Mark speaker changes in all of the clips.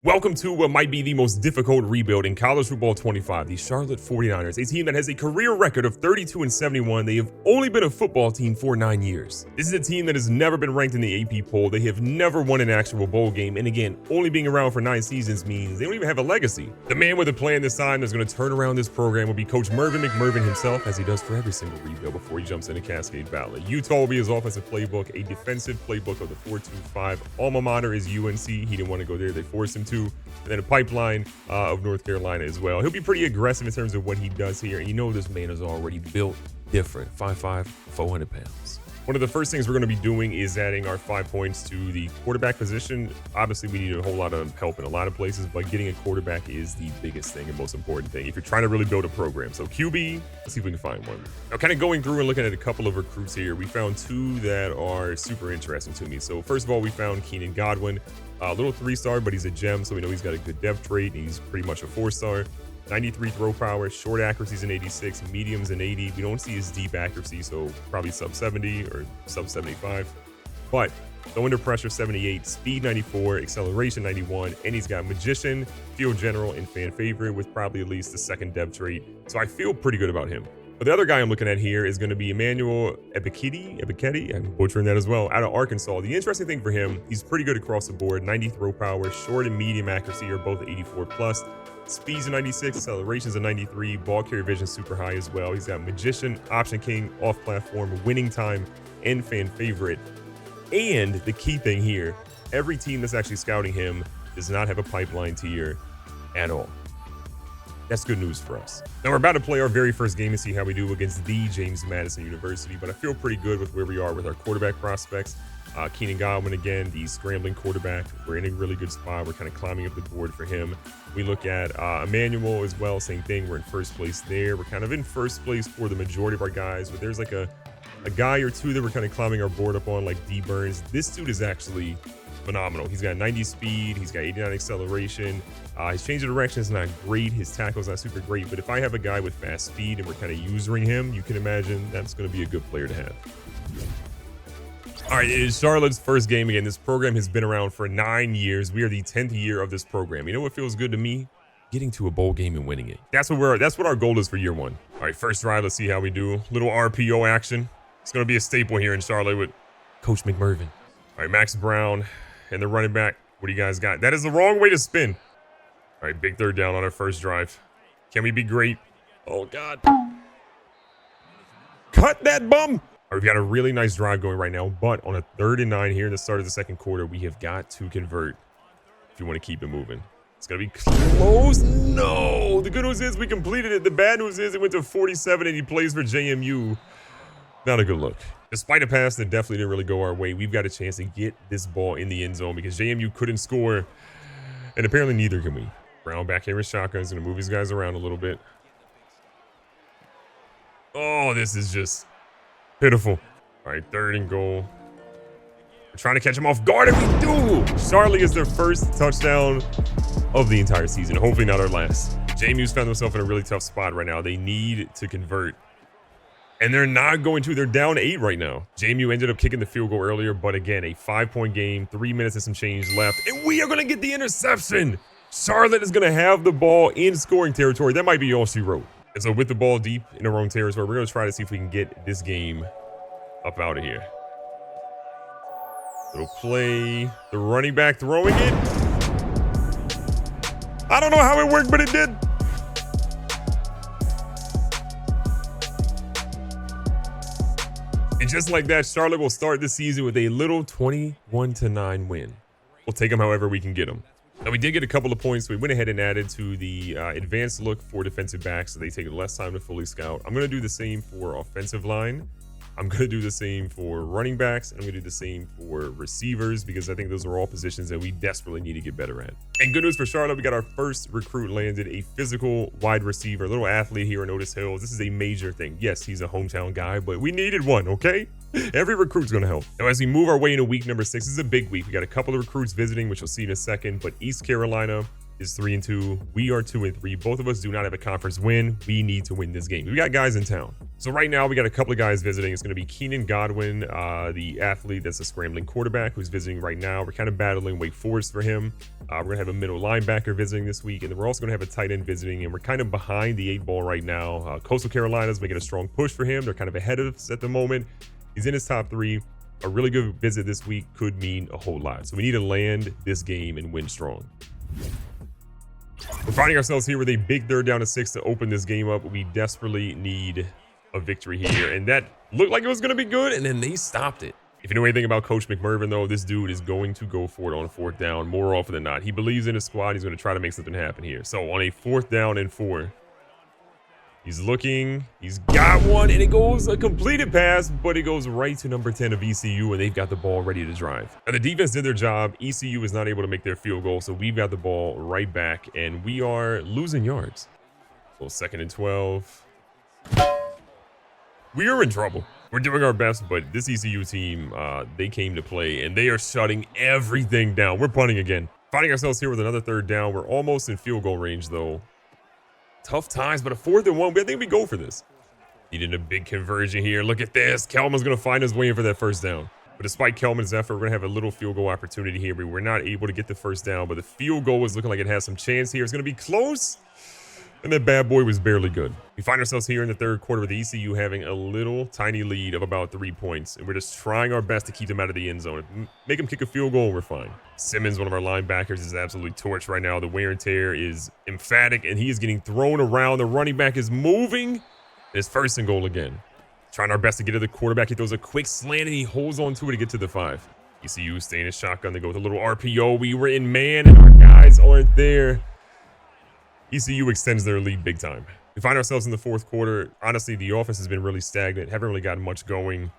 Speaker 1: Welcome to what might be the most difficult rebuild in college football 25, the Charlotte 49ers, a team that has a career record of 32-71. They have only been a football team for 9 years. This is a team that has never been ranked in the AP poll. They have never won an actual bowl game. And again, only being around for 9 seasons means they don't even have a legacy. The man with a plan this time that's going to turn around this program will be Coach Mervin McMervin himself, as he does for every single rebuild before he jumps into Cascade Valley. Utah will be his offensive playbook, a defensive playbook of the 4-2-5. Alma mater is UNC. He didn't want to go there. They forced him to. And then a pipeline of North Carolina as well. He'll be pretty aggressive in terms of what he does here. And you know this man is already built different. 5'5", 400 pounds. One of the first things we're going to be doing is adding our 5 points to the quarterback position. Obviously, we need a whole lot of help in a lot of places, but getting a quarterback is the biggest thing and most important thing if you're trying to really build a program. So QB, let's see if we can find one. Now, kind of going through and looking at a couple of recruits here, we found two that are super interesting to me. So first of all, we found Keenan Godwin. A little 3-star, but he's a gem, so we know he's got a good depth trait. He's pretty much a 4-star. 93 throw power, short accuracy's an 86, medium's an 80. We don't see his deep accuracy, so probably sub 70 or sub 75. But though under pressure, 78, speed 94, acceleration 91, and he's got magician, field general, and fan favorite with probably at least the second depth trait. So I feel pretty good about him. But the other guy I'm looking at here is going to be Emmanuel Ebiketie, I'm butchering that as well, out of Arkansas. The interesting thing for him, he's pretty good across the board. 90 throw power, short and medium accuracy are both 84 plus. Speed's a 96, acceleration's a 93, ball carrier vision super high as well. He's got magician, option king, off platform, winning time, and fan favorite. And the key thing here, every team that's actually scouting him does not have a pipeline tier at all. That's good news for us. Now we're about to play our very first game and see how we do against the James Madison University, but I feel pretty good with where we are with our quarterback prospects. Keenan Godwin, again, the scrambling quarterback. We're in a really good spot. We're kind of climbing up the board for him. We look at Emmanuel as well, same thing. We're in first place there. We're kind of in first place for the majority of our guys, but there's like a guy or two that we're kind of climbing our board up on, like D Burns. This dude is actually phenomenal. He's got 90 speed, he's got 89 acceleration. His change of direction is not great. His tackle's not super great, but if I have a guy with fast speed and we're kind of using him, you can imagine that's going to be a good player to have. All right, it is Charlotte's first game again. This program has been around for 9 years. We are the 10th year of this program. You know what feels good to me? Getting to a bowl game and winning it. That's what our goal is for year one. All right, first drive, let's see how we do. Little RPO action. It's going to be a staple here in Charlotte with Coach McMervin. All right, Max Brown and the running back. What do you guys got? That is the wrong way to spin. All right, big third down on our first drive. Can we be great? Oh, God. Cut that bum. All right, we've got a really nice drive going right now, but on a 3rd and 9 here in the start of the second quarter, we have got to convert if you want to keep it moving. It's going to be close. No. The good news is we completed it. The bad news is it went to 47 and he plays for JMU. Not a good look. Despite a pass that definitely didn't really go our way, we've got a chance to get this ball in the end zone because JMU couldn't score, and apparently neither can we. Brown back here with shotgun. He's going to move his guys around a little bit. Oh, this is just pitiful. All right, 3rd and goal. We're trying to catch him off guard, and we do. Charlie is their first touchdown of the entire season. Hopefully not our last. JMU's found themselves in a really tough spot right now. They need to convert. And they're not going to. They're down 8 right now. JMU ended up kicking the field goal earlier, but again, a 5-point game, 3 minutes and some change left. And we are going to get the interception. Charlotte is going to have the ball in scoring territory. That might be all she wrote. And so with the ball deep in our own territory, we're going to try to see if we can get this game up out of here. Little play. The running back throwing it. I don't know how it worked, but it did. And just like that, Charlotte will start the season with a little 21-9 win. We'll take them however we can get them. Now, we did get a couple of points. We went ahead and added to the advanced look for defensive backs, so they take less time to fully scout. I'm going to do the same for offensive line. I'm going to do the same for running backs, and I'm going to do the same for receivers because I think those are all positions that we desperately need to get better at. And good news for Charlotte, we got our first recruit landed, a physical wide receiver, a little athlete here in Otis Hills. This is a major thing. Yes, he's a hometown guy, but we needed one, okay? Every recruit's going to help. Now, as we move our way into week number 6, this is a big week. We got a couple of recruits visiting, which you'll see in a second, but East Carolina, is 3-2. We are 2-3. Both of us do not have a conference win. We need to win this game. We got guys in town. So right now we got a couple of guys visiting. It's going to be Keenan Godwin, the athlete that's a scrambling quarterback who's visiting right now. We're kind of battling Wake Forest for him. We're going to have a middle linebacker visiting this week, and then we're also going to have a tight end visiting, and we're kind of behind the 8-ball right now. Coastal Carolina's making a strong push for him. They're kind of ahead of us at the moment. He's in his top 3. A really good visit this week could mean a whole lot. So we need to land this game and win strong. We're finding ourselves here with a big 3rd down and 6 to open this game up. We desperately need a victory here, and that looked like it was going to be good, and then they stopped it. If you know anything about Coach McMurvin, though, this dude is going to go for it on a 4th down more often than not. He believes in his squad. He's going to try to make something happen here. So on a 4th down and 4, he's looking. He's got one, and it goes a completed pass, but it goes right to number 10 of ECU, and they've got the ball ready to drive. Now, the defense did their job. ECU is not able to make their field goal, so we've got the ball right back, and we are losing yards. So 2nd and 12. We are in trouble. We're doing our best, but this ECU team, they came to play, and they are shutting everything down. We're punting again. Finding ourselves here with another 3rd down. We're almost in field goal range, though. Tough times, but a 4th and 1. I think we go for this. Needed a big conversion here. Look at this. Kelman's going to find his way in for that 1st down. But despite Kelman's effort, we're going to have a little field goal opportunity here. We're not able to get the 1st down, but the field goal was looking like it has some chance here. It's going to be close. And that bad boy was barely good. We find ourselves here in the 3rd quarter with ECU having a little tiny lead of about 3 points. And we're just trying our best to keep them out of the end zone. Make them kick a field goal, we're fine. Simmons, one of our linebackers, is absolutely torched right now. The wear and tear is emphatic, and he is getting thrown around. The running back is moving. It's 1st and goal again. Trying our best to get to the quarterback. He throws a quick slant, and he holds on to it to get to the 5. ECU staying in shotgun. They go with a little RPO. We were in man, and our guys aren't there. ECU extends their lead big time. We find ourselves in the 4th quarter. Honestly, the offense has been really stagnant. Haven't really gotten much going.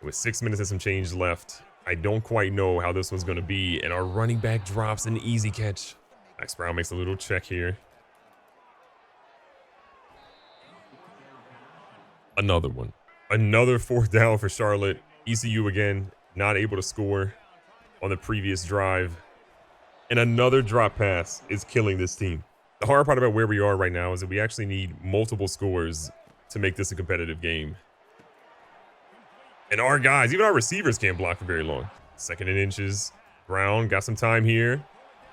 Speaker 1: With 6 minutes and some change left, I don't quite know how this one's going to be. And our running back drops an easy catch. Max Brown makes a little check here. Another one. Another 4th down for Charlotte. ECU again, not able to score on the previous drive. And another drop pass is killing this team. The hard part about where we are right now is that we actually need multiple scores to make this a competitive game. And our guys, even our receivers, can't block for very long. 2nd and inches. Brown got some time here.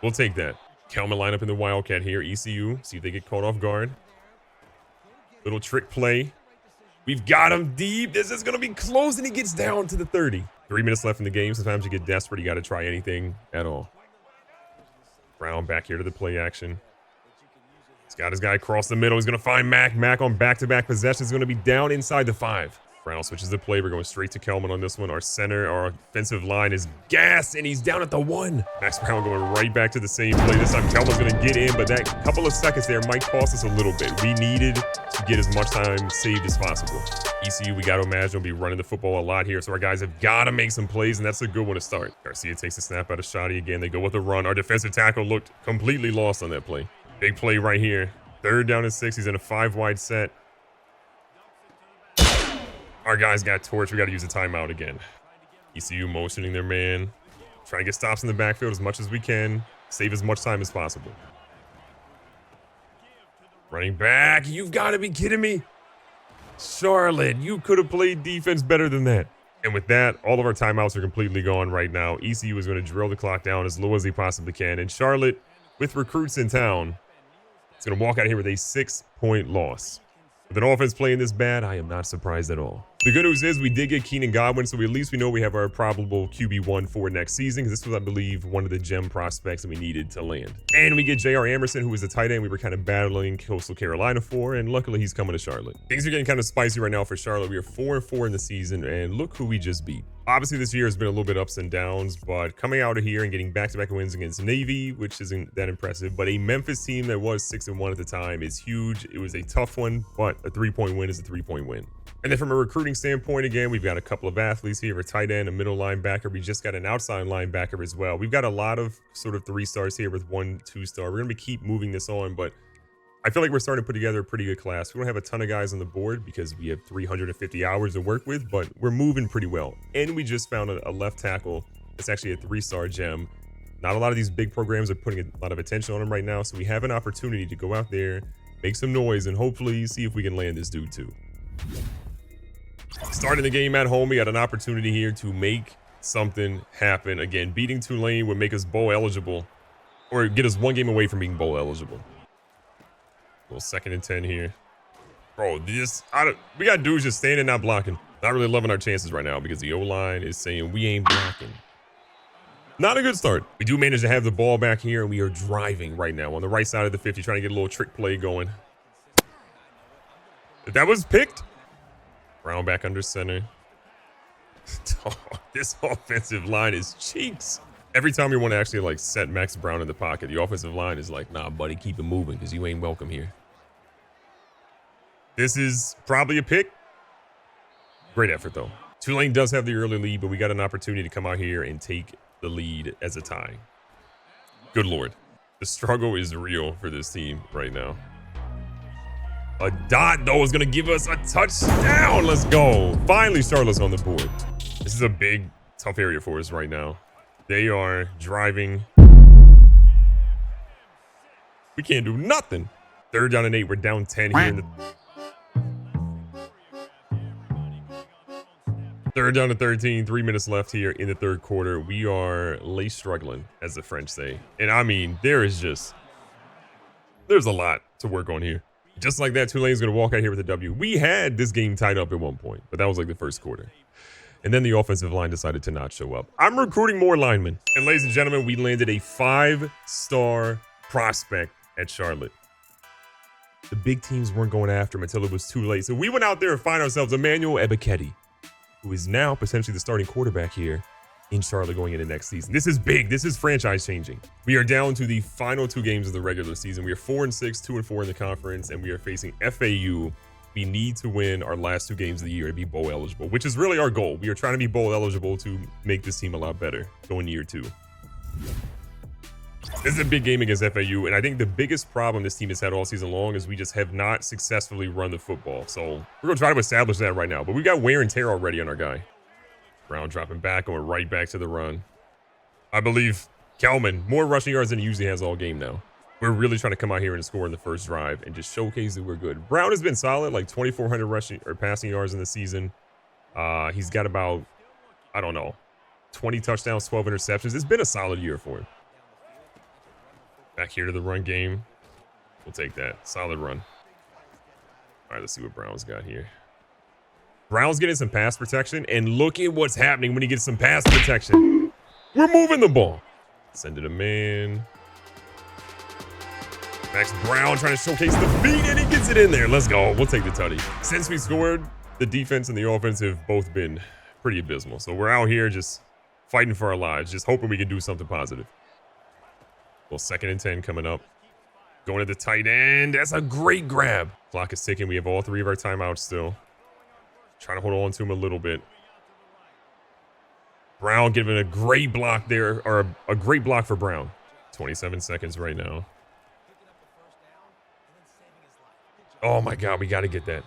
Speaker 1: We'll take that. Kelman line up in the Wildcat here. ECU, see if they get caught off guard. Little trick play. We've got him deep. This is going to be close, and he gets down to the 30. 3 minutes left in the game. Sometimes you get desperate. You got to try anything at all. Brown back here to the play action. He's got his guy across the middle. He's going to find Mac. Mac on back-to-back possessions is going to be down inside the 5. Brown switches the play. We're going straight to Kelman on this one. Our center, our offensive line is gassed, and he's down at the 1. Max Brown going right back to the same play. This time Kelman's going to get in, but that couple of seconds there might cost us a little bit. We needed to get as much time saved as possible. ECU, we got to imagine, will be running the football a lot here, so our guys have got to make some plays, and that's a good one to start. Garcia takes a snap out of Shoddy again. They go with the run. Our defensive tackle looked completely lost on that play. Big play right here. 3rd down and 6. He's in a 5-wide set. Our guys got torched. We got to use a timeout again. ECU motioning their man. Trying to get stops in the backfield as much as we can. Save as much time as possible. Running back. You've got to be kidding me. Charlotte, you could have played defense better than that. And with that, all of our timeouts are completely gone right now. ECU is going to drill the clock down as low as they possibly can. And Charlotte, with recruits in town, is going to walk out here with a 6-point loss. With an offense playing this bad, I am not surprised at all. The good news is we did get Keenan Godwin, so at least we know we have our probable QB1 for next season, because this was, I believe, one of the gem prospects that we needed to land. And we get J.R. Amerson, who was a tight end we were kind of battling Coastal Carolina for, and luckily he's coming to Charlotte. Things are getting kind of spicy right now for Charlotte. We are 4-4 in the season, and look who we just beat. Obviously, this year has been a little bit ups and downs, but coming out of here and getting back-to-back wins against Navy, which isn't that impressive, but a Memphis team that was 6-1 at the time is huge. It was a tough one, but a 3-point win is a 3-point win. And then from a recruiting standpoint, again, we've got a couple of athletes here, a tight end, a middle linebacker. We just got an outside linebacker as well. We've got a lot of sort of 3-stars here with 1 2-star. We're going to keep moving this on, but I feel like we're starting to put together a pretty good class. We don't have a ton of guys on the board because we have 350 hours to work with, but we're moving pretty well. And we just found a left tackle that's actually a 3-star gem Not a lot of these big programs are putting a lot of attention on him right now, so we have an opportunity to go out there, make some noise, and hopefully see if we can land this dude too. Starting the game at home, we got an opportunity here to make something happen. Again, beating Tulane would make us bowl eligible, or get us one game away from being bowl eligible. Well, 2nd and 10 here. Bro, we got dudes just standing, not blocking. Not really loving our chances right now because the O-line is saying we ain't blocking. Not a good start. We do manage to have the ball back here, and we are driving right now on the right side of the 50, trying to get a little trick play going. That was picked. Brown back under center. Oh, this offensive line is cheeks. Every time we want to actually like set Max Brown in the pocket, the offensive line is like, nah, buddy, keep it moving because you ain't welcome here. This is probably a pick. Great effort, though. Tulane does have the early lead, but we got an opportunity to come out here and take the lead as a tie. Good Lord. The struggle is real for this team right now. A dot, though, is going to give us a touchdown. Let's go. Finally, Charlotte's on the board. This is a big, tough area for us right now. They are driving. We can't do nothing. 3rd down and 8. We're down 10 here in the 3rd down and 13. 3 minutes left here in the 3rd quarter. We are lay struggling, as the French say. And I mean, there's a lot to work on here. Just like that, Tulane's going to walk out here with a W. We had this game tied up at one point, but that was like the 1st quarter. And then the offensive line decided to not show up. I'm recruiting more linemen. And ladies and gentlemen, we landed a 5-star prospect at Charlotte. The big teams weren't going after him until it was too late. So we went out there and find ourselves Emmanuel Ebiketie, who is now potentially the starting quarterback here in Charlotte going into next season. This is big. This is franchise changing. We are down to the final 2 games of the regular season. We are 4-6, 2-4 in the conference, and we are facing FAU. We need to win our last 2 games of the year to be bowl eligible, which is really our goal. We are trying to be bowl eligible to make this team a lot better going year 2. This is a big game against FAU, and I think the biggest problem this team has had all season long is we just have not successfully run the football. So we're going to try to establish that right now, but we got wear and tear already on our guy. Brown dropping back, going right back to the run. I believe Kelman, more rushing yards than he usually has all game now. We're really trying to come out here and score in the first drive and just showcase that we're good. Brown has been solid, like 2,400 rushing or passing yards in the season. He's got about, I don't know, 20 touchdowns, 12 interceptions. It's been a solid year for him. Back here to the run game. We'll take that. Solid run. All right, let's see what Brown's got here. Brown's getting some pass protection, and look at what's happening when he gets some pass protection. We're moving the ball. Send it a man. Max Brown trying to showcase the feet, and he gets it in there. Let's go. We'll take the tutty. Since we scored, the defense and the offense have both been pretty abysmal. So we're out here just fighting for our lives, just hoping we can do something positive. Well, 2nd and 10 coming up. Going to the tight end. That's a great grab. Clock is ticking. We have all 3 of our timeouts still. Trying to hold on to him a little bit. Brown giving a great block there, or a great block for Brown. 27 seconds right now. Oh my God, we got to get that.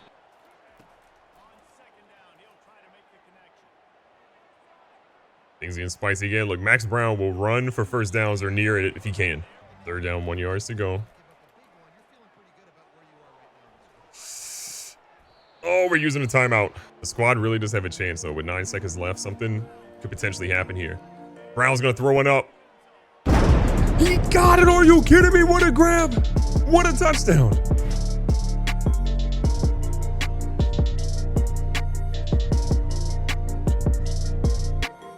Speaker 1: Things getting spicy again. Look, Max Brown will run for first downs or near it if he can. 3rd down, 1 yard to go. Oh, we're using a timeout. The squad really does have a chance, though. With 9 seconds left, something could potentially happen here. Brown's going to throw one up. He got it. Are you kidding me? What a grab. What a touchdown.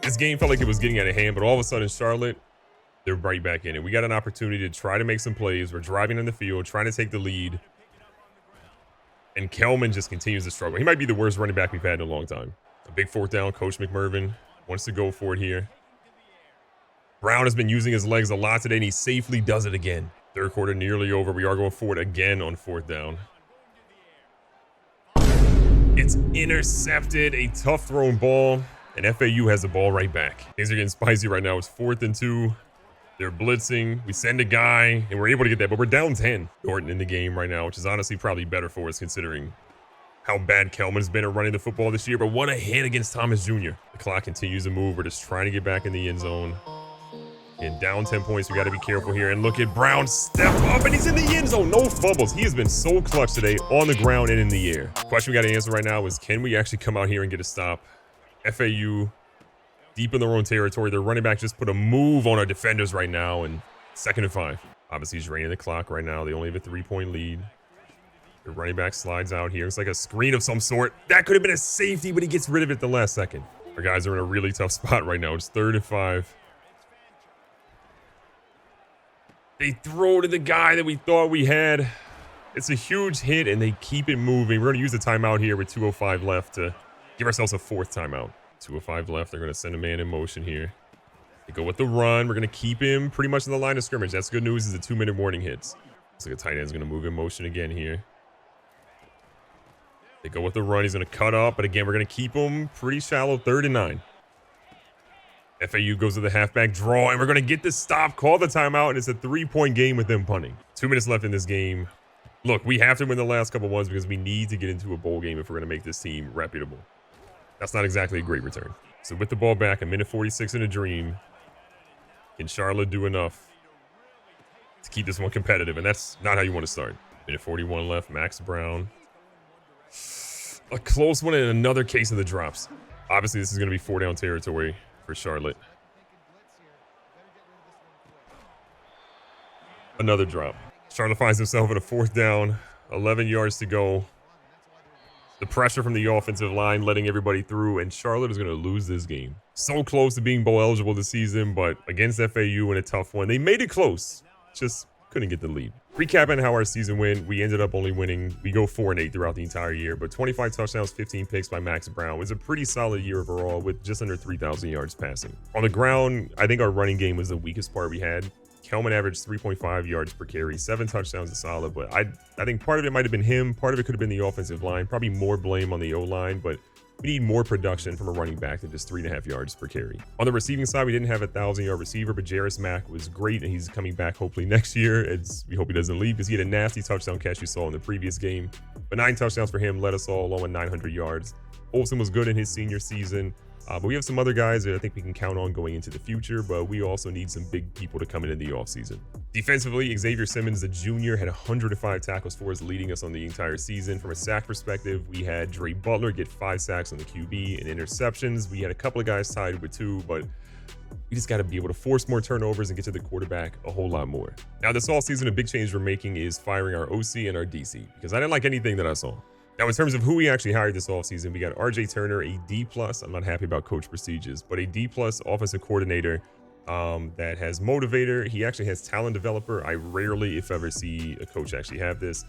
Speaker 1: This game felt like it was getting out of hand, but all of a sudden, Charlotte, they're right back in it. We got an opportunity to try to make some plays. We're driving in the field, trying to take the lead. And Kelman just continues to struggle. He might be the worst running back we've had in a long time. A big 4th down. Coach McMurvin wants to go for it here. Brown has been using his legs a lot today, and he safely does it again. 3rd quarter nearly over. We are going for it again on 4th down. It's intercepted. A tough thrown ball. And FAU has the ball right back. Things are getting spicy right now. It's 4th and 2. They're blitzing. We send a guy, and we're able to get that, but we're down 10. Norton in the game right now, which is honestly probably better for us considering how bad Kelman's been at running the football this year. But what a hit against Thomas Jr. The clock continues to move. We're just trying to get back in the end zone. And down 10 points, we got to be careful here. And look at Brown stepped up, and he's in the end zone. No fumbles. He has been so clutch today on the ground and in the air. Question we got to answer right now is, can we actually come out here and get a stop? FAU deep in their own territory. Their running back just put a move on our defenders right now, and 2nd and 5. Obviously, he's draining the clock right now. They only have a 3-point lead. The running back slides out here. It's like a screen of some sort. That could have been a safety, but he gets rid of it at the last second. Our guys are in a really tough spot right now. It's 3rd and 5. They throw to the guy that we thought we had. It's a huge hit, and they keep it moving. We're going to use the timeout here with 2:05 left to give ourselves a 4th timeout. 2:05 left. They're going to send a man in motion here. They go with the run. We're going to keep him pretty much in the line of scrimmage. That's good news. Is the 2-minute warning hits. Looks like a tight end's going to move in motion again here. They go with the run. He's going to cut up, but again, we're going to keep him pretty shallow. 3rd and 9. FAU goes to the halfback draw, and we're going to get this stop, call the timeout, and it's a 3-point game with them punting. 2 minutes left in this game. Look, we have to win the last couple ones because we need to get into a bowl game if we're going to make this team reputable. That's not exactly a great return. So with the ball back, 1:46 in a dream. Can Charlotte do enough to keep this one competitive? And that's not how you want to start. 1:41 left, Max Brown. A close one and another case of the drops. Obviously, this is going to be 4-down territory for Charlotte. Another drop. Charlotte finds himself at a 4th down, 11 yards to go. The pressure from the offensive line letting everybody through, and Charlotte is going to lose this game. So close to being bowl eligible this season, but against FAU in a tough one. They made it close, just couldn't get the lead. Recapping how our season went, we ended up only winning. We go 4-8 throughout the entire year, but 25 touchdowns, 15 picks by Max Brown. It was a pretty solid year overall with just under 3,000 yards passing. On the ground, I think our running game was the weakest part we had. Kelman averaged 3.5 yards per carry, 7 touchdowns is solid, but I think part of it might have been him. Part of it could have been the offensive line. Probably more blame on the O-line, but we need more production from a running back than just 3.5 yards per carry. On the receiving side, we didn't have a 1,000-yard receiver, but Jarris Mack was great, and he's coming back hopefully next year. We hope he doesn't leave because he had a nasty touchdown catch you saw in the previous game. But 9 touchdowns for him led us all along with 900 yards. Olsen was good in his senior season. But we have some other guys that I think we can count on going into the future, but we also need some big people to come in the offseason. Defensively, Xavier Simmons, the junior, had 105 tackles for us, leading us on the entire season. From a sack perspective, we had Dre Butler get 5 sacks on the QB and interceptions. We had a couple of guys tied with 2, but we just got to be able to force more turnovers and get to the quarterback a whole lot more. Now, this offseason, a big change we're making is firing our OC and our DC, because I didn't like anything that I saw. Now, in terms of who we actually hired this offseason, we got RJ Turner, a D+. I'm not happy about coach prestiges, but a D+ offensive coordinator that has motivator. He actually has talent developer. I rarely, if ever, see a coach actually have this.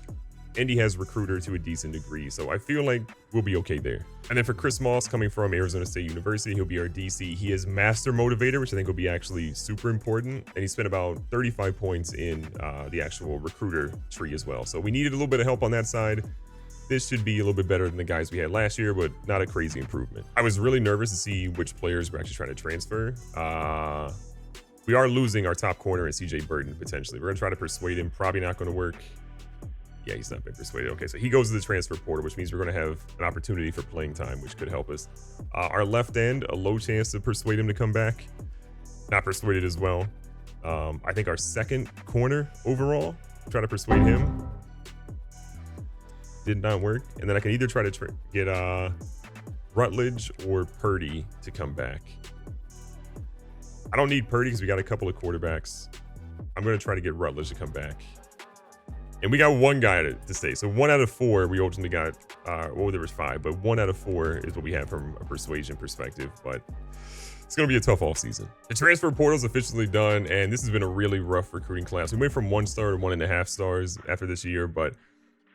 Speaker 1: And he has recruiter to a decent degree. So I feel like we'll be okay there. And then for Chris Moss, coming from Arizona State University, he'll be our DC. He is master motivator, which I think will be actually super important. And he spent about 35 points in the actual recruiter tree as well. So we needed a little bit of help on that side. This should be a little bit better than the guys we had last year, but not a crazy improvement. I was really nervous to see which players we're actually trying to transfer. We are losing our top corner in CJ Burton, potentially. We're going to try to persuade him. Probably not going to work. Yeah, he's not been persuaded. Okay, so he goes to the transfer portal, which means we're going to have an opportunity for playing time, which could help us. Our left end, a low chance to persuade him to come back. Not persuaded as well. I think our second corner overall, try to persuade him. Did not work. And then I can either try to get Rutledge or Purdy to come back. I don't need Purdy because we got a couple of quarterbacks. I'm going to try to get Rutledge to come back. And we got one guy to stay. So 1 out of 4, we ultimately got, well, there was 5, but 1 out of 4 is what we have from a persuasion perspective. But it's going to be a tough offseason. The transfer portal is officially done, and this has been a really rough recruiting class. We went from 1 star to 1.5 stars after this year, but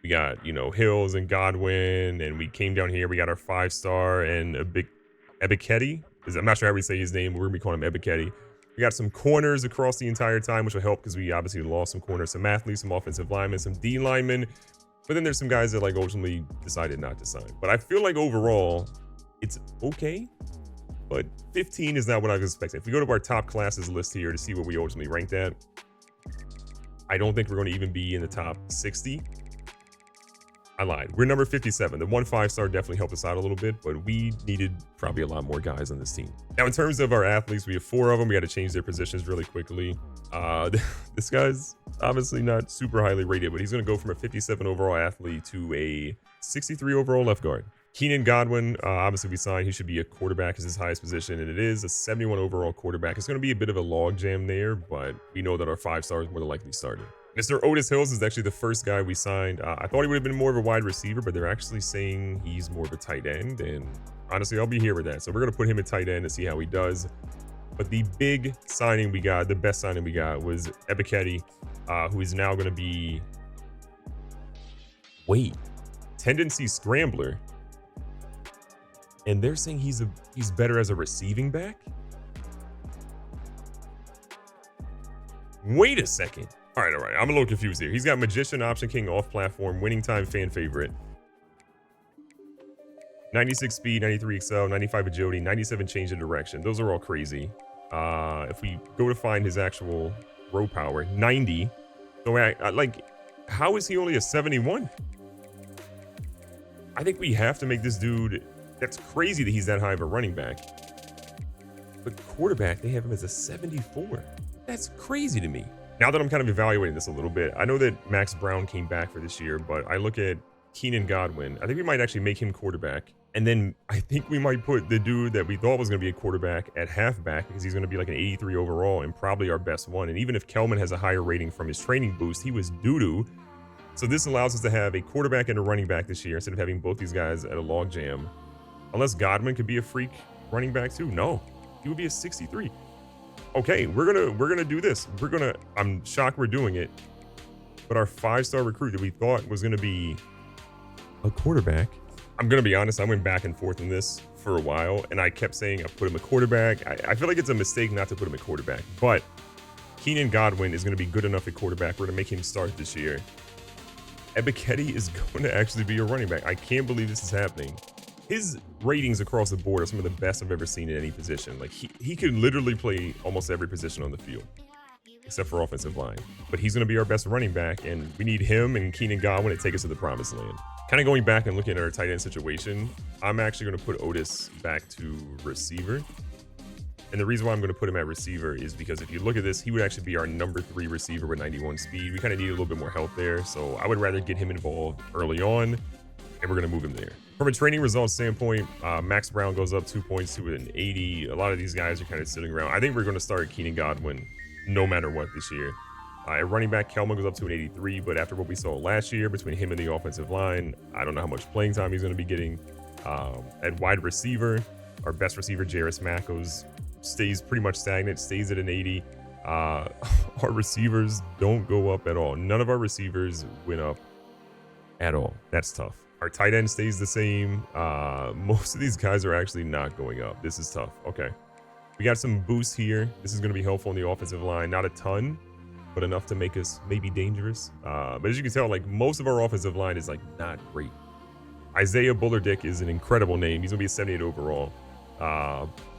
Speaker 1: we got, Hills and Godwin, and we came down here. We got our 5-star and Ebiketie. I'm not sure how we say his name, but we're going to be calling him Ebiketie. We got some corners across the entire time, which will help because we obviously lost some corners, some athletes, some offensive linemen, some D linemen. But then there's some guys that ultimately decided not to sign. But I feel like overall, it's okay. But 15 is not what I was expecting. If we go to our top classes list here to see what we ultimately ranked at, I don't think we're going to even be in the top 60. I lied. We're number 57. The 1 5-star definitely helped us out a little bit, but we needed probably a lot more guys on this team. Now, in terms of our athletes, we have 4 of them. We got to change their positions really quickly. This guy's obviously not super highly rated, but he's going to go from a 57 overall athlete to a 63 overall left guard. Keenan Godwin, obviously we signed. He should be a quarterback as his highest position, and it is a 71 overall quarterback. It's going to be a bit of a log jam there, but we know that our 5-star is more than likely starting. Mr. Otis Hills is actually the first guy we signed. I thought he would have been more of a wide receiver, but they're actually saying he's more of a tight end. And honestly, I'll be here with that. So we're going to put him at tight end and see how he does. But the big signing we got, the best signing we got was Ebiketie, who is now going to be... Wait. Tendency Scrambler. And they're saying he's better as a receiving back? Wait a second. All right. I'm a little confused here. He's got Magician, Option King, off-platform, winning time, fan favorite. 96 speed, 93 excel, 95 agility, 97 change of direction. Those are all crazy. If we go to find his actual row power, 90. So, like, how is he only a 71? I think we have to make this dude... That's crazy that he's that high of a running back. But quarterback, they have him as a 74. That's crazy to me. Now that I'm kind of evaluating this a little bit, I know that Max Brown came back for this year, but I look at Keenan Godwin. I think we might actually make him quarterback. And then I think we might put the dude that we thought was going to be a quarterback at halfback because he's going to be like an 83 overall and probably our best one. And even if Kelman has a higher rating from his training boost, he was doo-doo. So this allows us to have a quarterback and a running back this year instead of having both these guys at a log jam. Unless Godwin could be a freak running back too. No, he would be a 63. Okay, we're gonna do this. I'm shocked we're doing it. But our 5-star recruit that we thought was gonna be a quarterback. I'm gonna be honest, I went back and forth on this for a while, and I kept saying I put him a quarterback. I feel like it's a mistake not to put him at quarterback, but Keenan Godwin is gonna be good enough at quarterback. We're gonna make him start this year. Ebiketie is going to actually be a running back. I can't believe this is happening. His ratings across the board are some of the best I've ever seen in any position. Like he could literally play almost every position on the field, except for offensive line. But he's going to be our best running back, and we need him and Keenan Godwin to take us to the promised land. Kind of going back and looking at our tight end situation, I'm actually going to put Otis back to receiver. And the reason why I'm going to put him at receiver is because if you look at this, he would actually be our number 3 receiver with 91 speed. We kind of need a little bit more help there. So I would rather get him involved early on, and we're going to move him there. From a training results standpoint, Max Brown goes up 2 points to an 80. A lot of these guys are kind of sitting around. I think we're going to start Keenan Godwin no matter what this year. At running back, Kelman goes up to an 83, but after what we saw last year between him and the offensive line, I don't know how much playing time he's going to be getting. At wide receiver, our best receiver, Jairus Mackos, stays pretty much stagnant, stays at an 80. Our receivers don't go up at all. None of our receivers went up at all. That's tough. Our tight end stays the same. Most of these guys are actually not going up. This is tough. Okay. We got some boosts here. This is going to be helpful in the offensive line. Not a ton, but enough to make us maybe dangerous. But as you can tell, like most of our offensive line is like not great. Isaiah Bullerdick is an incredible name. He's going to be a 78 overall.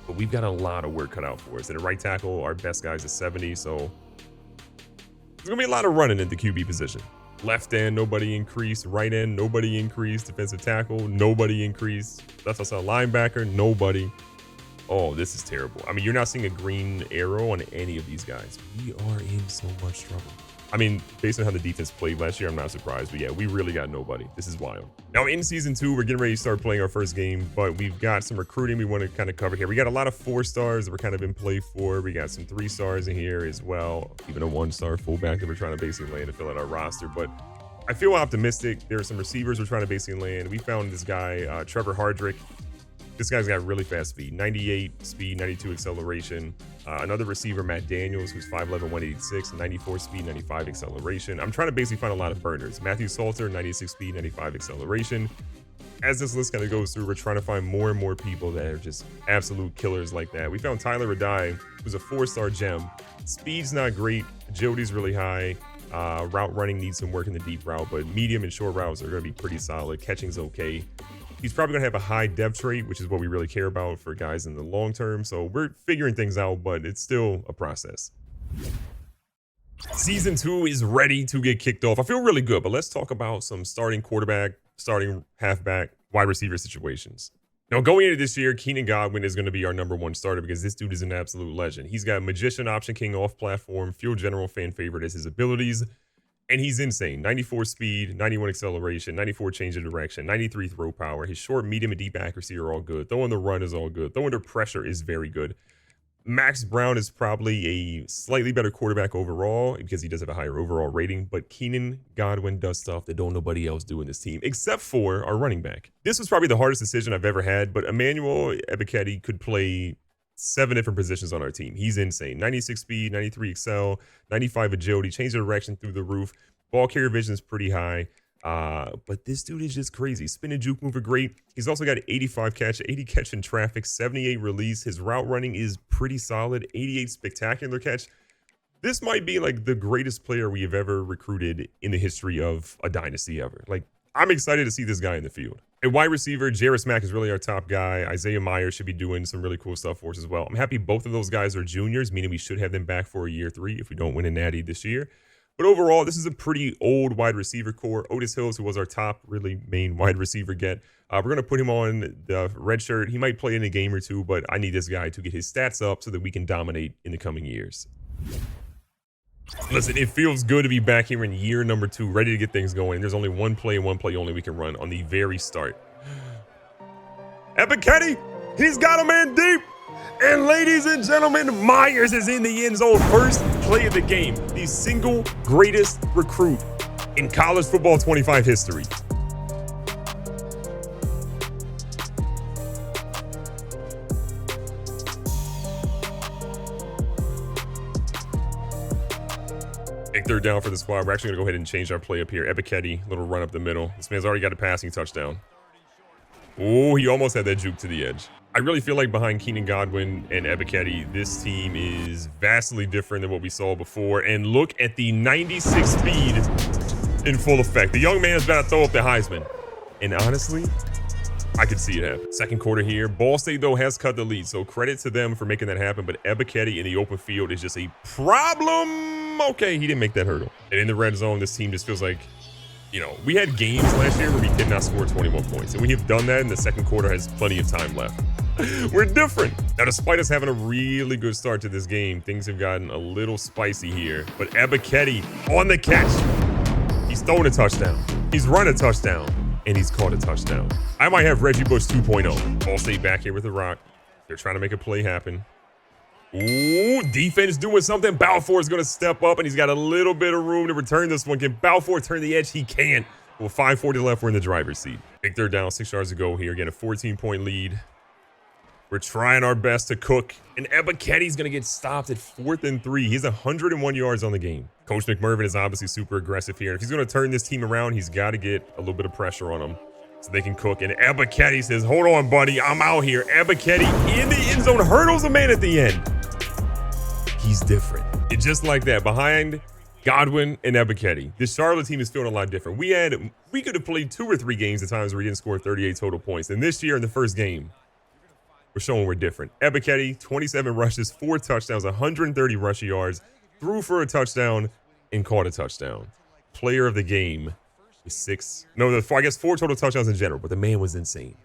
Speaker 1: But we've got a lot of work cut out for us. At a right tackle, our best guy's a 70. So there's going to be a lot of running at the QB position. Left end, nobody increased. Right end, nobody increased. Defensive tackle, nobody increased. Left outside linebacker, nobody. Oh, this is terrible. I mean, you're not seeing a green arrow on any of these guys. We are in so much trouble. I mean, based on how the defense played last year, I'm not surprised. But yeah, we really got nobody. This is wild. Now, in season 2, we're getting ready to start playing our first game, but we've got some recruiting we want to kind of cover here. We got a lot of 4-stars that we're kind of in play for. We got some 3-stars in here as well. Even a 1-star fullback that we're trying to basically land to fill out our roster. But I feel optimistic. There are some receivers we're trying to basically land. We found this guy, Trevor Hardrick. This guy's got really fast speed, 98 speed, 92 acceleration. Another receiver, Matt Daniels, who's 5'11", 186, 94 speed, 95 acceleration. I'm trying to basically find a lot of burners. Matthew Salter, 96 speed, 95 acceleration. As this list kind of goes through, we're trying to find more and more people that are just absolute killers like that. We found Tyler Radai, who's a 4-star gem. Speed's not great, agility's really high. Route running needs some work in the deep route, but medium and short routes are going to be pretty solid. Catching's okay. He's probably going to have a high depth trait, which is what we really care about for guys in the long term. So we're figuring things out, but it's still a process. Season 2 is ready to get kicked off. I feel really good, but let's talk about some starting quarterback, starting halfback, wide receiver situations. Now, going into this year, Keenan Godwin is going to be our #1 starter because this dude is an absolute legend. He's got Magician, Option King off platform, Field General fan favorite as his abilities, and he's insane. 94 speed, 91 acceleration, 94 change of direction, 93 throw power. His short, medium, and deep accuracy are all good. Throwing the run is all good. Throwing under pressure is very good. Max Brown is probably a slightly better quarterback overall because he does have a higher overall rating, but Keenan Godwin does stuff that don't nobody else do in this team, except for our running back. This was probably the hardest decision I've ever had, but Emmanuel Ebiketie could play 7 different positions on our team. He's insane. 96 speed, 93 excel, 95 agility, change of direction through the roof. Ball carrier vision is pretty high. But this dude is just crazy. Spin and juke move are great. He's also got 85 catch, 80 catch in traffic, 78 release. His route running is pretty solid, 88 spectacular catch. This might be like the greatest player we have ever recruited in the history of a dynasty ever. Like, I'm excited to see this guy in the field. At wide receiver, Jarris Mack is really our top guy. Isaiah Myers should be doing some really cool stuff for us as well. I'm happy both of those guys are juniors, meaning we should have them back for a year 3 if we don't win a natty this year. But overall, this is a pretty old wide receiver core. Otis Hills, who was our top really main wide receiver get. We're going to put him on the red shirt. He might play in a game or 2, but I need this guy to get his stats up so that we can dominate in the coming years. Listen, it feels good to be back here in year number 2, ready to get things going. There's only one play and one play only we can run on the very start. Ebiketie, he's got a man deep. And ladies and gentlemen, Myers is in the end zone. First play of the game. The single greatest recruit in college football 25 history. Big third down for the squad. We're actually going to go ahead and change our play up here. Ebiketie, little run up the middle. This man's already got a passing touchdown. Oh, he almost had that juke to the edge. I really feel like behind Keenan Godwin and Ebiketie, this team is vastly different than what we saw before. And look at the 96 speed in full effect. The young man is about to throw up the Heisman. And honestly, I could see it happen. Second quarter here. Ball State, though, has cut the lead. So credit to them for making that happen. But Ebiketie in the open field is just a problem. Okay, he didn't make that hurdle. And in the red zone, this team just feels like, you know, we had games last year where we did not score 21 points. And we have done that, and the second quarter has plenty of time left. We're different. Now, despite us having a really good start to this game, things have gotten a little spicy here. But Ebiketie on the catch. He's thrown a touchdown. He's run a touchdown. And he's caught a touchdown. I might have Reggie Bush 2.0. Ball State back here with the rock. They're trying to make a play happen. Ooh, defense doing something. Balfour is going to step up, and he's got a little bit of room to return this one. Can Balfour turn the edge? He can. With 5:40 left, we're in the driver's seat. Big third down, 6 yards to go here. Again, a 14-point lead. We're trying our best to cook. And Ebiketie's going to get stopped at 4th and 3. He's 101 yards on the game. Coach McMurphy is obviously super aggressive here. If he's going to turn this team around, he's got to get a little bit of pressure on them so they can cook. And Ebiketie says, hold on, buddy. I'm out here. Ebiketie in the end zone hurdles a man at the end. He's different. And just like that, behind Godwin and Ebiketie, this Charlotte team is feeling a lot different. We could have played 2 or 3 games at times where we didn't score 38 total points. And this year in the first game, we're showing we're different. Ebiketie, 27 rushes, 4 touchdowns, 130 rush yards, threw for a touchdown, and caught a touchdown. Player of the game with 4 total touchdowns in general, but the man was insane.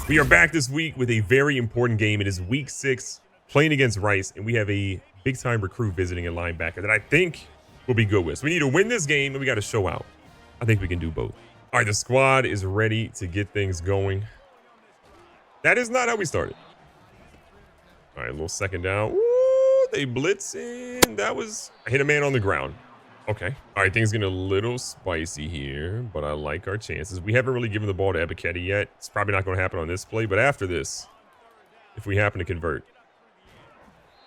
Speaker 1: We are back this week with a very important game. It is week 6, playing against Rice, and we have a big-time recruit visiting a linebacker that I think will be good with. So we need to win this game, and we got to show out. I think we can do both. All right, the squad is ready to get things going. That is not how we started. All right, a little second down. Ooh, they blitzing. I hit a man on the ground. Okay. All right, things getting a little spicy here, but I like our chances. We haven't really given the ball to Ebiketie yet. It's probably not going to happen on this play, but after this, if we happen to convert.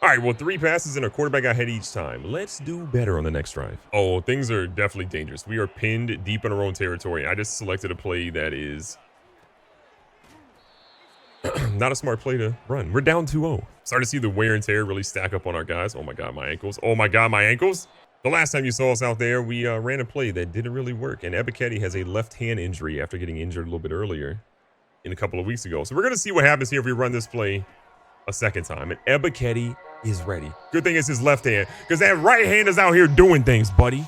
Speaker 1: All right, well, 3 passes and our quarterback got hit each time. Let's do better on the next drive. Oh, things are definitely dangerous. We are pinned deep in our own territory. I just selected a play that is not a smart play to run. We're down 2-0. Starting to see the wear and tear really stack up on our guys. Oh my God, my ankles. Oh my God, my ankles. The last time you saw us out there, we ran a play that didn't really work. And Ebiketie has a left hand injury after getting injured a little bit earlier in a couple of weeks ago. So we're going to see what happens here if we run this play a second time. And Ebiketie is ready. Good thing it's his left hand, because that right hand is out here doing things, buddy.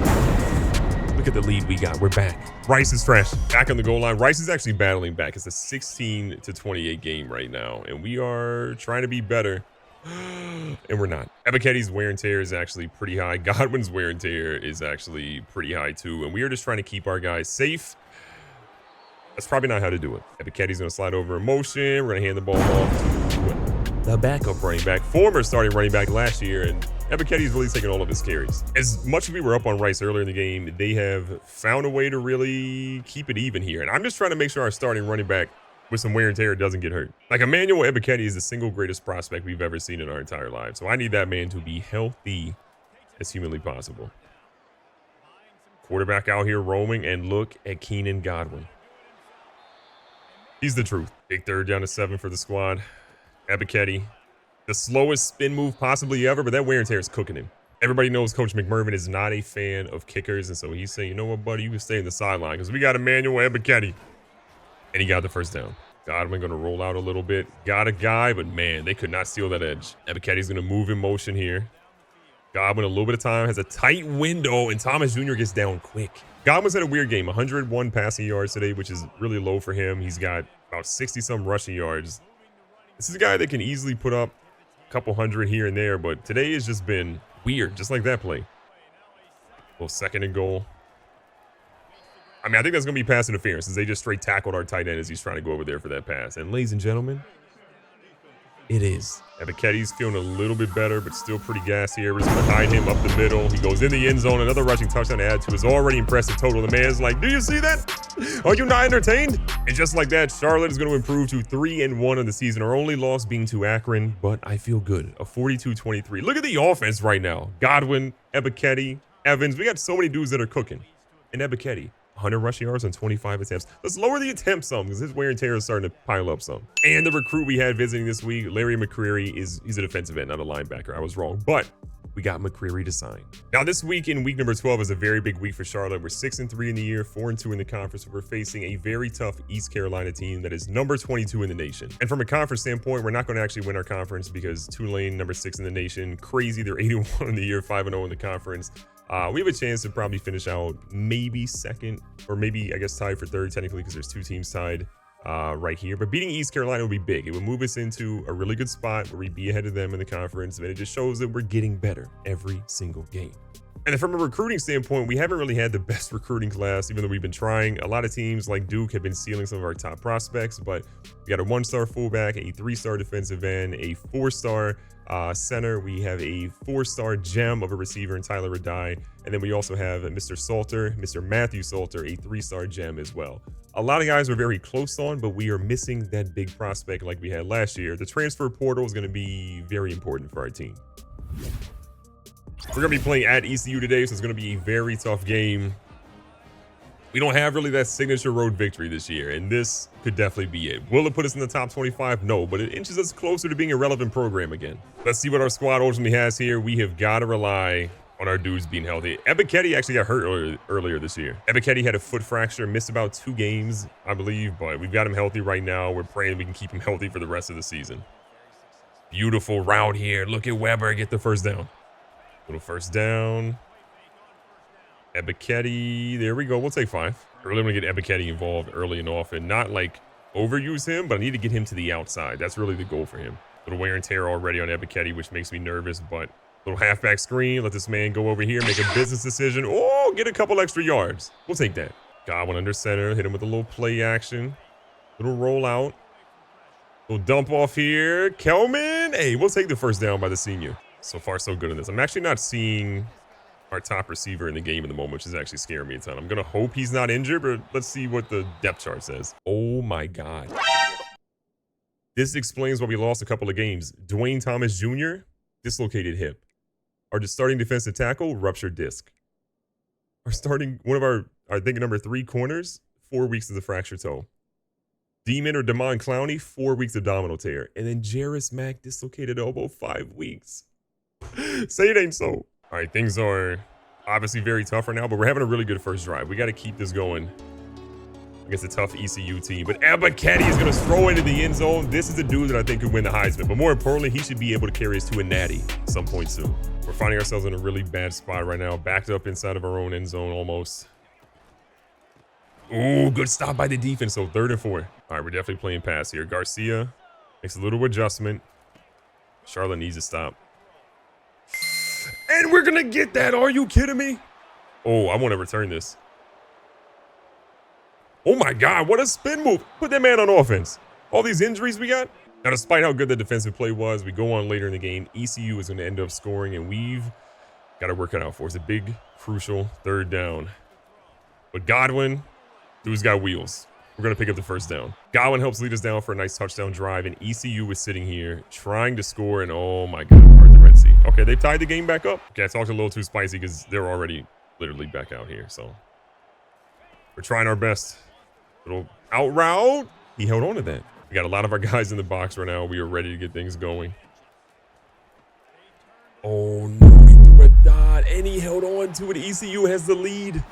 Speaker 1: Look at the lead we got. We're back. Rice is fresh. Back on the goal line. Rice is actually battling back. It's a 16-28 game right now, and we are trying to be better. And we're not. Ebiketti's wear and tear is actually pretty high. Godwin's wear and tear is actually pretty high too. And we are just trying to keep our guys safe. That's probably not how to do it. Ebiketti's going to slide over in motion. We're going to hand the ball off to the backup running back, former starting running back last year. And Ebiketti's really taking all of his carries. As much as we were up on Rice earlier in the game, they have found a way to really keep it even here. And I'm just trying to make sure our starting running back with some wear and tear doesn't get hurt. Like, Emmanuel Ebiketti is the single greatest prospect we've ever seen in our entire lives. So I need that man to be healthy as humanly possible. Quarterback out here roaming, and look at Keenan Godwin. He's the truth. Big third down to 7 for the squad. Ebiketti, the slowest spin move possibly ever, but that wear and tear is cooking him. Everybody knows Coach McMurphy is not a fan of kickers, and so he's saying, you know what, buddy, you can stay in the sideline because we got Emmanuel Ebiketti. And he got the first down. Godwin going to roll out a little bit. Got a guy, but man, they could not steal that edge. Ebiketti's going to move in motion here. Godwin, a little bit of time, has a tight window, and Thomas Jr. gets down quick. Godwin's had a weird game. 101 passing yards today, which is really low for him. He's got about 60-some rushing yards. This is a guy that can easily put up a couple hundred here and there, but today has just been weird, just like that play. Well, 2nd and goal. I mean, I think that's going to be pass interference, since they just straight tackled our tight end as he's trying to go over there for that pass. And ladies and gentlemen, it is. Ebiketti's feeling a little bit better, but still pretty gassy. Everyone's behind him up the middle. He goes in the end zone. Another rushing touchdown to add to his already impressive total. The man's like, do you see that? Are you not entertained? And just like that, Charlotte is going to improve to 3-1 on the season. Our only loss being to Akron, but I feel good. A 42-23. Look at the offense right now. Godwin, Ebiketti, Evans. We got so many dudes that are cooking. And Ebiketti. 100 rushing yards on 25 attempts. Let's lower the attempts some because his wear and tear is starting to pile up some. And the recruit we had visiting this week, Larry McCreary, he's a defensive end, not a linebacker. I was wrong, but we got McCreary to sign. Now, this week in week number 12 is a very big week for Charlotte. We're 6-3 in the year, 4-2 in the conference. We're facing a very tough East Carolina team that is number 22 in the nation. And from a conference standpoint, we're not going to actually win our conference because Tulane, number 6 in the nation, crazy. They're 81 in the year, 5-0 in the conference. We have a chance to probably finish out maybe 2nd, or maybe, I guess, tied for 3rd technically because there's 2 teams tied right here. But beating East Carolina would be big. It would move us into a really good spot where we'd be ahead of them in the conference. And it just shows that we're getting better every single game. And then from a recruiting standpoint, we haven't really had the best recruiting class, even though we've been trying. A lot of teams like Duke have been stealing some of our top prospects, but we got a 1-star fullback, a 3-star defensive end, a 4-star center. We have a 4-star gem of a receiver in Tyler Radai. And then we also have Mr. Salter, Mr. Matthew Salter, a 3-star gem as well. A lot of guys we're very close on, but we are missing that big prospect like we had last year. The transfer portal is going to be very important for our team. We're going to be playing at ECU today, so it's going to be a very tough game. We don't have really that signature road victory this year, and this could definitely be it. Will it put us in the top 25? No, but it inches us closer to being a relevant program again. Let's see what our squad ultimately has here. We have got to rely on our dudes being healthy. Ebiketti actually got hurt earlier this year. Ebiketti had a foot fracture, missed about 2 games, I believe, but we've got him healthy right now. We're praying we can keep him healthy for the rest of the season. Beautiful route here. Look at Weber get the first down. Little first down. Ebiketti, there we go. We'll take 5. I really want to get Ebiketti involved early and often. Not like overuse him, but I need to get him to the outside. That's really the goal for him. Little wear and tear already on Ebiketti, which makes me nervous, but little halfback screen. Let this man go over here, make a business decision. Oh, get a couple extra yards. We'll take that. Godwin under center. Hit him with a little play action. Little rollout. Little dump off here. Kelman. Hey, we'll take the first down by the senior. So far, so good in this. I'm actually not seeing our top receiver in the game at the moment, which is actually scaring me a ton. I'm going to hope he's not injured, but let's see what the depth chart says. Oh, my God. This explains why we lost a couple of games. Dwayne Thomas Jr., dislocated hip. Our starting defensive tackle, ruptured disc. One of our I think, number 3 corners, 4 weeks of the fractured toe. Demon or Damon Clowney, 4 weeks of abdominal tear. And then Jarris Mack, dislocated elbow, 5 weeks. Say it ain't so. All right, things are obviously very tough right now, but we're having a really good first drive. We got to keep this going against a tough ECU team. But Ebiketie is going to throw into the end zone. This is a dude that I think could win the Heisman. But more importantly, he should be able to carry us to a natty at some point soon. We're finding ourselves in a really bad spot right now. Backed up inside of our own end zone almost. Ooh, good stop by the defense. So 3rd and 4. All right, we're definitely playing pass here. Garcia makes a little adjustment. Charlotte needs to stop. And we're going to get that. Are you kidding me? Oh, I want to return this. Oh my God, what a spin move. Put that man on offense. All these injuries we got. Now, despite how good the defensive play was, we go on later in the game. ECU is going to end up scoring, and we've got to work it out for us. A big, crucial 3rd down. But Godwin, dude's got wheels. We're going to pick up the 1st down. Godwin helps lead us down for a nice touchdown drive, and ECU is sitting here trying to score, and oh my God, we're at the Red Sea. Okay, they've tied the game back up. Okay, I talked a little too spicy because they're already literally back out here, so we're trying our best. Little out route. He held on to that. We got a lot of our guys in the box right now. We are ready to get things going. Oh no, he threw a dot and he held on to it. ECU has the lead.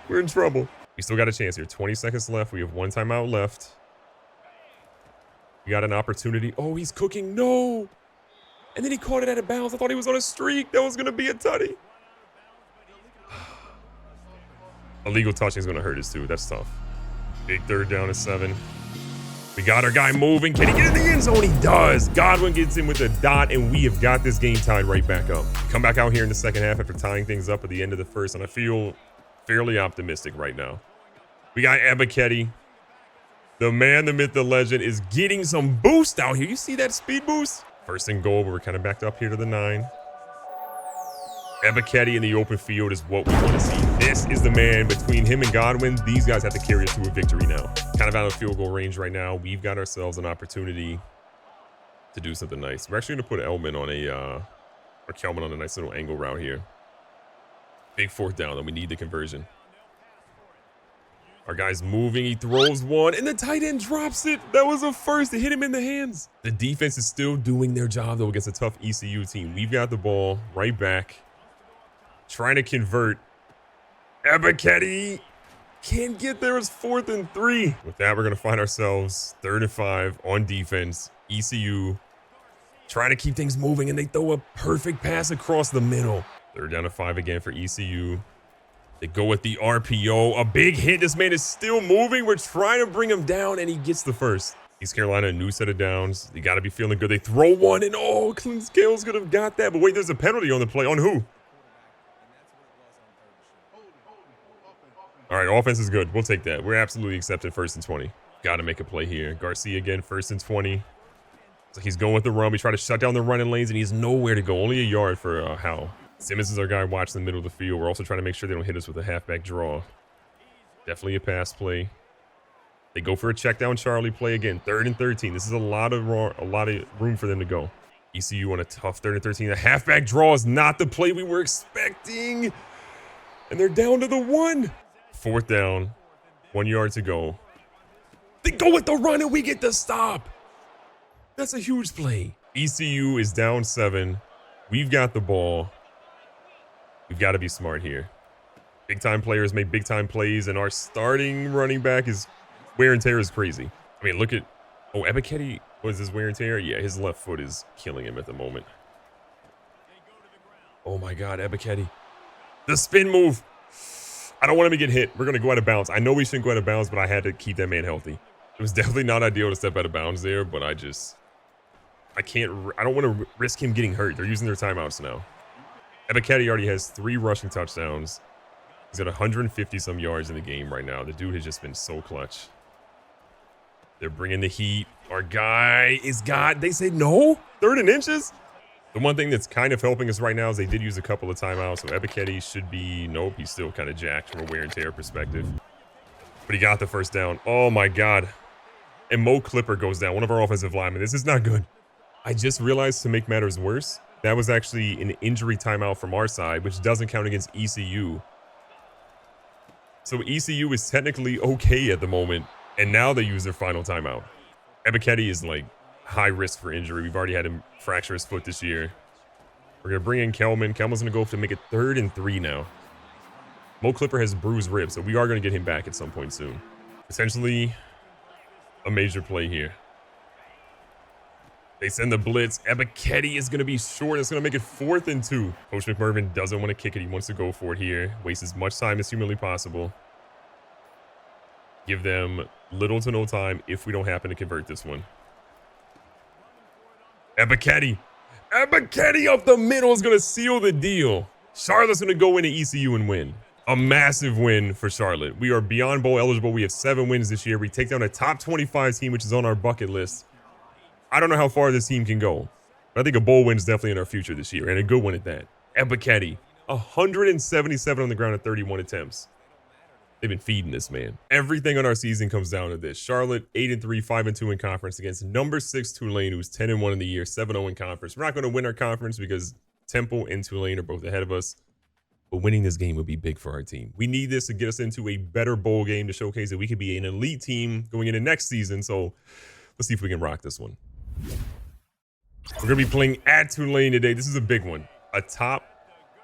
Speaker 1: We're in trouble. We still got a chance here. 20 seconds left. We have 1 timeout left. We got an opportunity. Oh, he's cooking. No. And then he caught it out of bounds. I thought he was on a streak. That was going to be a tutty. Illegal touching is going to hurt us too. That's tough. Big 3rd down and 7. We got our guy moving. Can he get in the end zone? He does. Godwin gets in with a dot, and we have got this game tied right back up. Come back out here in the 2nd half after tying things up at the end of the 1st, and I feel fairly optimistic right now. We got Ebiketie. The man, the myth, the legend is getting some boost out here. You see that speed boost? 1st and goal, but we're kind of backed up here to the 9. Ebiketie in the open field is what we want to see. This is the man. Between him and Godwin, these guys have to carry us to a victory now. Kind of out of field goal range right now. We've got ourselves an opportunity to do something nice. We're actually going to put Elman on or Kelman on a nice little angle route here. Big 4th down, and we need the conversion. Our guy's moving. He throws one, and the tight end drops it. That was a first. It hit him in the hands. The defense is still doing their job, though, against a tough ECU team. We've got the ball right back. Trying to convert. Ebiketie can't get there. It's 4th and 3. With that, we're going to find ourselves 3rd and 5 on defense. ECU trying to keep things moving, and they throw a perfect pass across the middle. 3rd down and 5 again for ECU. They go with the RPO. A big hit. This man is still moving. We're trying to bring him down, and he gets the 1st. East Carolina, a new set of downs. They got to be feeling good. They throw one, and oh, Clint Scales could have got that. But wait, there's a penalty on the play. On who? All right, offense is good. We'll take that. We're absolutely accepting 1st and 20. Got to make a play here. Garcia again, 1st and 20. So he's going with the run. We try to shut down the running lanes, and he's nowhere to go. Only a yard for Howell. Simmons is our guy watching the middle of the field. We're also trying to make sure they don't hit us with a halfback draw. Definitely a pass play. They go for a check down Charlie play again. 3rd and 13. This is a lot of room for them to go. ECU on a tough 3rd and 13. The halfback draw is not the play we were expecting. And they're down to the 1. 4th down. 1 yard to go. They go with the run, and we get the stop. That's a huge play. ECU is down 7. We've got the ball. We've got to be smart here. Big time players make big time plays, and our starting running back is wear and tear is crazy. I mean, look at Ebiketie. Was his wear and tear? Yeah, his left foot is killing him at the moment. Oh my God, Ebiketie. The spin move. I don't want him to get hit. We're going to go out of bounds. I know we shouldn't go out of bounds, but I had to keep that man healthy. It was definitely not ideal to step out of bounds there, but I don't want to risk him getting hurt. They're using their timeouts now. Ebiketie already has 3 rushing touchdowns. He's got 150 some yards in the game right now. The dude has just been so clutch. They're bringing the heat. Our guy is they say no. 3rd and inches. The one thing that's kind of helping us right now is they did use a couple of timeouts. So Ebiketie should be, nope, he's still kind of jacked from a wear and tear perspective. But he got the 1st down. Oh my God. And Mo Clipper goes down, one of our offensive linemen. This is not good. I just realized, to make matters worse, that was actually an injury timeout from our side, which doesn't count against ECU. So ECU is technically okay at the moment, and now they use their final timeout. Ebiketie is like high risk for injury. We've already had him fracture his foot this year. We're going to bring in Kelman. Kelman's going to go to make it 3rd and 3 now. Mo Clipper has bruised ribs, so we are going to get him back at some point soon. Essentially a major play here. They send the blitz. Ebiketie is going to be short. It's going to make it 4th and 2. Coach McMurphy doesn't want to kick it. He wants to go for it here. Waste as much time as humanly possible. Give them little to no time if we don't happen to convert this one. Ebiketie. Ebiketie up the middle is going to seal the deal. Charlotte's going to go into ECU and win. A massive win for Charlotte. We are beyond bowl eligible. We have 7 wins this year. We take down a top 25 team, which is on our bucket list. I don't know how far this team can go, but I think a bowl win is definitely in our future this year, and a good one at that. Ebiketie, 177 on the ground at 31 attempts. They've been feeding this man. Everything on our season comes down to this. Charlotte, 8-3, 5-2 in conference against number 6 Tulane, who's 10-1 in the year, 7-0 in conference. We're not going to win our conference because Temple and Tulane are both ahead of us, but winning this game would be big for our team. We need this to get us into a better bowl game to showcase that we could be an elite team going into next season. So let's see if we can rock this one. We're going to be playing at Tulane today. This is a big one. A top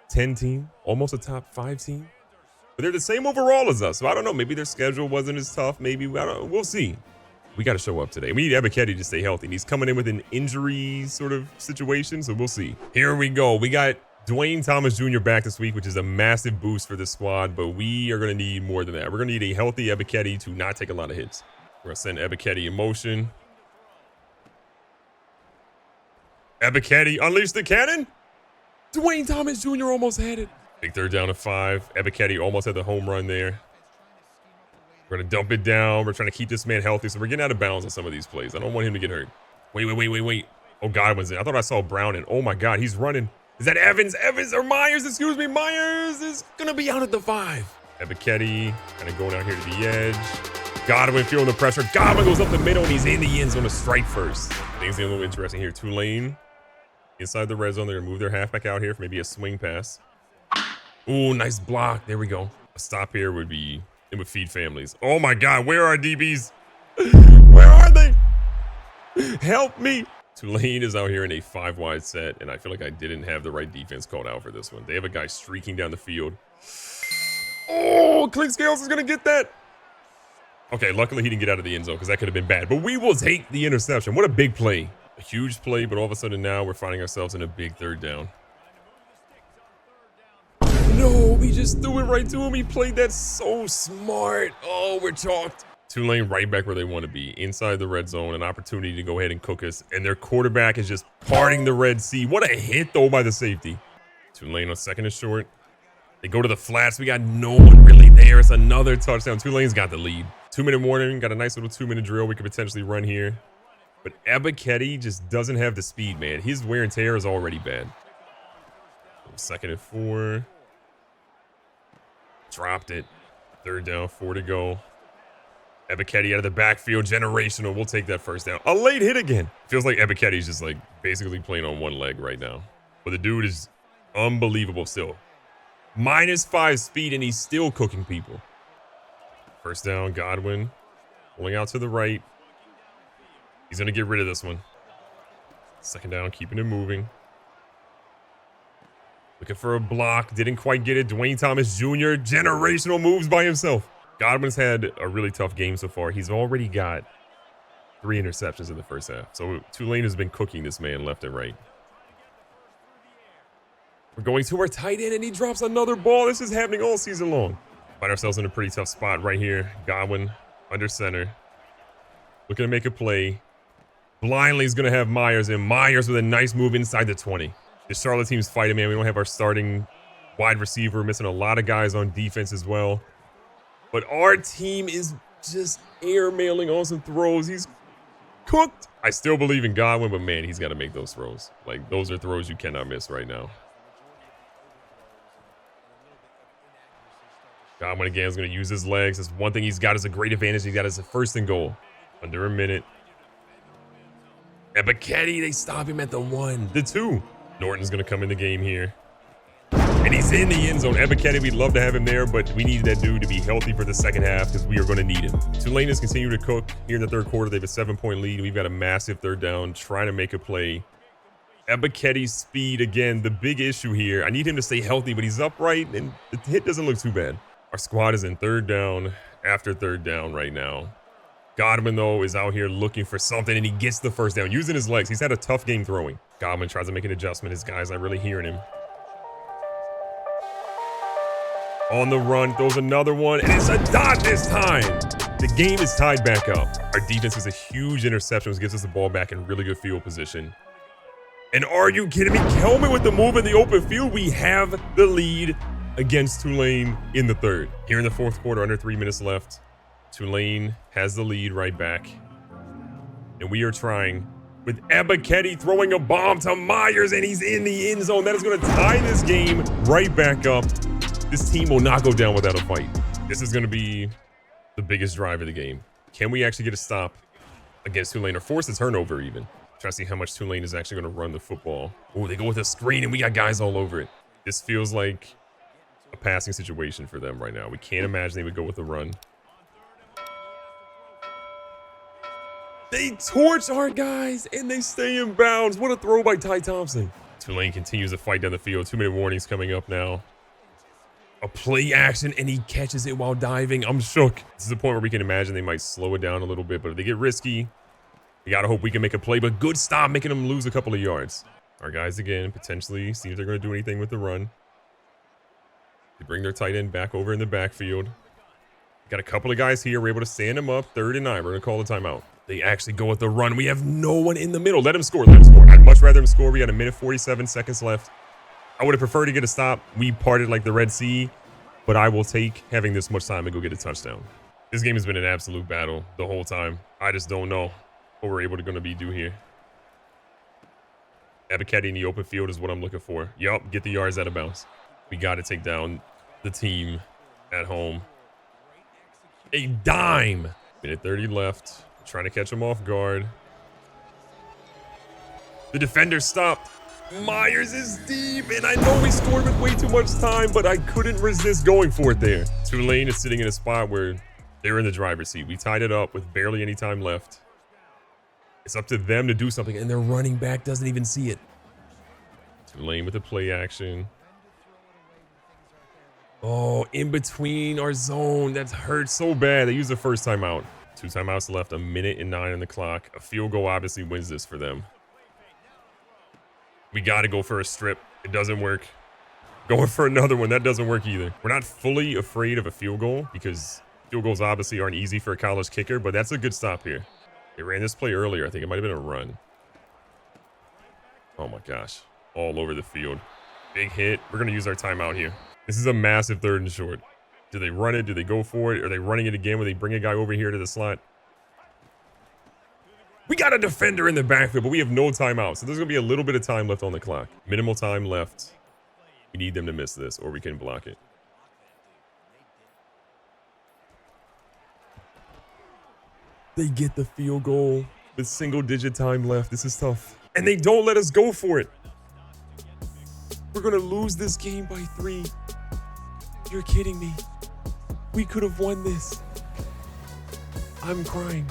Speaker 1: 10 team, almost a top 5 team. But they're the same overall as us. So I don't know. Maybe their schedule wasn't as tough. Maybe, I don't know. We'll see. We got to show up today. We need Ebiketie to stay healthy. And he's coming in with an injury sort of situation. So we'll see. Here we go. We got Dwayne Thomas Jr. back this week, which is a massive boost for the squad. But we are going to need more than that. We're going to need a healthy Ebiketie to not take a lot of hits. We're going to send Ebiketie in motion. Ebiketie unleashed the cannon. Dwayne Thomas Jr. almost had it. Big 3rd down to 5. Ebiketie almost had the home run there. We're going to dump it down. We're trying to keep this man healthy, so we're getting out of bounds on some of these plays. I don't want him to get hurt. Wait. Oh, Godwin's in. I thought I saw Brown in. Oh, my God. He's running. Is that Evans? Evans or Myers? Excuse me. Myers is going to be out at the 5. Ebiketie kind of going out here to the edge. Godwin feeling the pressure. Godwin goes up the middle, and he's in the end zone to strike first. Things getting a little interesting here. Tulane inside the red zone. They're going to move their halfback out here for maybe a swing pass. Ooh, nice block. There we go. A stop here would be, it would feed families. Oh my God, where are our DBs? Where are they? Help me. Tulane is out here in a 5-wide set, and I feel like I didn't have the right defense called out for this one. They have a guy streaking down the field. Oh, Clint Scales is going to get that. Okay, luckily he didn't get out of the end zone because that could have been bad. But we will take the interception. What a big play. A huge play, but all of a sudden now we're finding ourselves in a big 3rd down. No, we just threw it right to him. He played that so smart. Oh, we're chalked. Tulane right back where they want to be. Inside the red zone, an opportunity to go ahead and cook us. And their quarterback is just parting the Red Sea. What a hit, though, by the safety. Tulane on 2nd and short. They go to the flats. We got no one really there. It's another touchdown. Tulane's got the lead. 2-minute warning. Got a nice little 2-minute drill we could potentially run here. But Ebiketie just doesn't have the speed, man. His wear and tear is already bad. 2nd and 4. Dropped it. 3rd down, 4 to go. Ebiketie out of the backfield. Generational. We'll take that 1st down. A late hit again. Feels like Ebiketie's just like basically playing on one leg right now. But the dude is unbelievable still. -5 speed, and he's still cooking people. 1st down, Godwin. Pulling out to the right. He's going to get rid of this one. 2nd down, keeping it moving. Looking for a block. Didn't quite get it. Dwayne Thomas Jr. Generational moves by himself. Godwin's had a really tough game so far. He's already got 3 interceptions in the 1st half. So Tulane has been cooking this man left and right. We're going to our tight end, and he drops another ball. This is happening all season long. Find ourselves in a pretty tough spot right here. Godwin under center. Looking to make a play. Blindly is going to have Myers, and Myers with a nice move inside the 20. The Charlotte team's fighting, man. We don't have our starting wide receiver. Missing a lot of guys on defense as well. But our team is just airmailing on some throws. He's cooked. I still believe in Godwin, but man, he's got to make those throws. Like, those are throws you cannot miss right now. Godwin again is going to use his legs. That's one thing he's got is a great advantage. He's got his 1st and goal. Under a minute. Ebiketie, they stop him at the 1. The 2. Norton's going to come in the game here. And he's in the end zone. Ebiketie, we'd love to have him there, but we need that dude to be healthy for the 2nd half because we are going to need him. Tulane has continued to cook here in the 3rd quarter. They have a 7-point lead. We've got a massive 3rd down, trying to make a play. Ebiketie's speed, again, the big issue here. I need him to stay healthy, but he's upright, and the hit doesn't look too bad. Our squad is in third down after third down right now. Godwin, though, is out here looking for something, and he gets the first down using his legs. He's had a tough game throwing. Godwin tries to make an adjustment. His guy's not really hearing him. On the run, throws another one, and it's a dot this time. The game is tied back up. Our defense is a huge interception, which gives us the ball back in really good field position. And are you kidding me? Kelman with the move in the open field. We have the lead against Tulane in the third. Here in the fourth quarter, under 3 minutes left. Tulane has the lead right back. And we are trying with Ebiketie throwing a bomb to Myers, and he's in the end zone. That is going to tie this game right back up. This team will not go down without a fight. This is going to be the biggest drive of the game. Can we actually get a stop against Tulane or force a turnover even? Try to see how much Tulane is actually going to run the football. Oh, they go with a screen, and we got guys all over it. This feels like a passing situation for them right now. We can't imagine they would go with a run. They torch our guys, and they stay in bounds. What a throw by Ty Thompson. Tulane continues to fight down the field. 2-minute warnings coming up now. A play action, and he catches it while diving. I'm shook. This is the point where we can imagine they might slow it down a little bit, but if they get risky, we got to hope we can make a play, but good stop, making them lose a couple of yards. Our guys, again, potentially see if they're going to do anything with the run. They bring their tight end back over in the backfield. Got a couple of guys here. We're able to stand them up. 3rd and 9. We're going to call the timeout. They actually go with the run. We have no one in the middle. Let him score. Let him score. I'd much rather him score. We got 1 minute 47 seconds left. I would have preferred to get a stop. We parted like the Red Sea, but I will take having this much time and go get a touchdown. This game has been an absolute battle the whole time. I just don't know what we're able to do here. Ebiketie in the open field is what I'm looking for. Yup, get the yards out of bounds. We got to take down the team at home. A dime. Minute 30 left. Trying to catch him off guard. The defender stopped. Myers is deep, and I know we scored with way too much time, but I couldn't resist going for it there. Tulane is sitting in a spot where they're in the driver's seat. We tied it up with barely any time left. It's up to them to do something, and their running back doesn't even see it. Tulane with the play action. Oh, in between our zone. That hurt so bad. They used the first timeout. 2 timeouts left, 1 minute and 9 on the clock. A field goal obviously wins this for them. We got to go for a strip. It doesn't work. Going for another one. That doesn't work either. We're not fully afraid of a field goal because field goals obviously aren't easy for a college kicker, but that's a good stop here. They ran this play earlier. I think it might have been a run. Oh my gosh. All over the field. Big hit. We're going to use our timeout here. This is a massive 3rd and short. Do they run it? Do they go for it? Are they running it again when they bring a guy over here to the slot? We got a defender in the backfield, but we have no timeout. So there's going to be a little bit of time left on the clock. Minimal time left. We need them to miss this or we can block it. They get the field goal with single-digit time left. This is tough. And they don't let us go for it. We're going to lose this game by 3. You're kidding me. We could have won this. I'm crying.